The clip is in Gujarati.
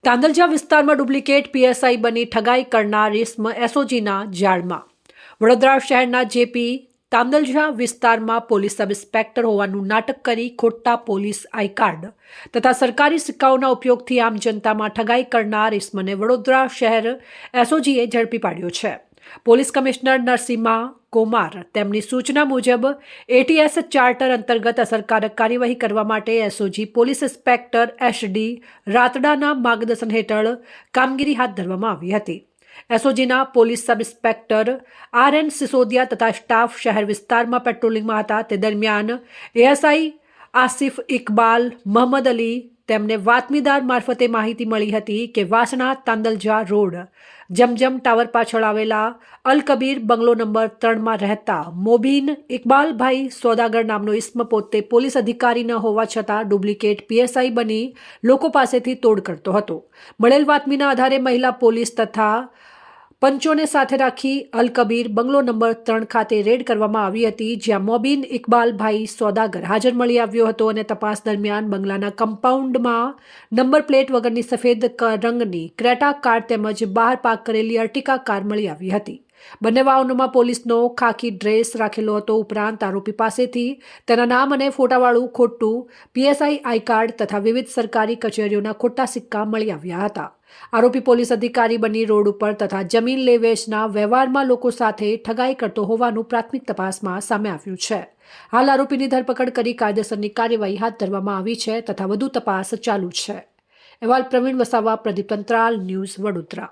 તાંદલજા વિસ્તારમાં ડુપ્લિકેટ પીએસઆઈ બની ઠગાઈ કરનાર ઇસમ એસઓજીના જાળમાં। વડોદરા શહેરના જેપી તાંદલજા વિસ્તારમાં પોલીસ સબ ઇન્સ્પેક્ટર હોવાનું નાટક કરી ખોટા પોલીસ આઈ કાર્ડ તથા સરકારી સિક્કાઓના ઉપયોગથી આમ જનતામાં ઠગાઈ કરનાર ઇસમને વડોદરા શહેર એસઓજીએ ઝડપી પાડ્યો છે। પોલીસ કમિશનર નરસિમ્હા કોમાર તેમની સૂચના મુજબ એટીએસ ચાર્ટર અંતર્ગત અસરકારક કાર્યવાહી કરવા માટે એસઓજી પોલીસ ઇન્સ્પેક્ટર એસડી રાતડાના માર્ગદર્શન હેઠળ કામગીરી હાથ ધરવામાં આવી હતી। એસઓજીના police sub inspector RN Sisodiya તથા સ્ટાફ શહેર વિસ્તારમાં પેટ્રોલિંગમાં હતા। તે દરમિયાન એએસઆઈ આસિફ ઇકબાલ મોહમ્મદ અલી તેમને બાતમીદાર મારફતે માહિતી મળી હતી કે વાસણા તાંદલજા રોડ જમજમ ટાવર પાછળ આવેલા અલ કબીર બંગલો નંબર 3માં રહેતા મોબીન ઇકબાલભાઈ સોદાગર નામનો ઇસ્મ પોતે પોલીસ અધિકારી ન હોવા છતાં ડુપ્લિકેટ પીએસઆઈ બની લોકો પાસેથી તોડ કરતો હતો। મળેલ બાતમીના આધારે મહિલા પોલીસ તથા પંચોને સાથે રાખી અલ કબીર બંગલો નંબર 3 ખાતે રેડ કરવામાં આવી હતી, જ્યાં મોબીન ઇકબાલભાઈ સોદાગર હાજર મળી આવ્યો હતો અને તપાસ દરમિયાન બંગલાના કમ્પાઉન્ડમાં નંબર પ્લેટ વગરની સફેદ રંગની ક્રેટા કાર તેમજ બહાર પાર્ક કરેલી અર્ટિકા કાર મળી આવી હતી। બંને વાહનોમાં પોલીસનો ખાકી ડ્રેસ રાખેલો હતો। ઉપરાંત આરોપી પાસેથી તેના નામ અને ફોટાવાળું ખોટું પીએસઆઈ આઈ કાર્ડ તથા વિવિધ સરકારી કચેરીઓના ખોટા સિક્કા મળી આવ્યા હતા। આરોપી પોલીસ અધિકારી બની રોડ ઉપર તથા જમીન લે વેચના વ્યવહારમાં લોકો સાથે ઠગાઈ કરતો હોવાનું પ્રાથમિક તપાસમાં સામે આવ્યું છે। હાલ આરોપીની ધરપકડ કરી કાયદેસરની કાર્યવાહી હાથ ધરવામાં આવી છે તથા વધુ તપાસ ચાલુ છે। અહેવાલ પ્રવીણ વસાવા, પ્રદીપ અંતરાલ, ન્યૂઝ વડોદરા।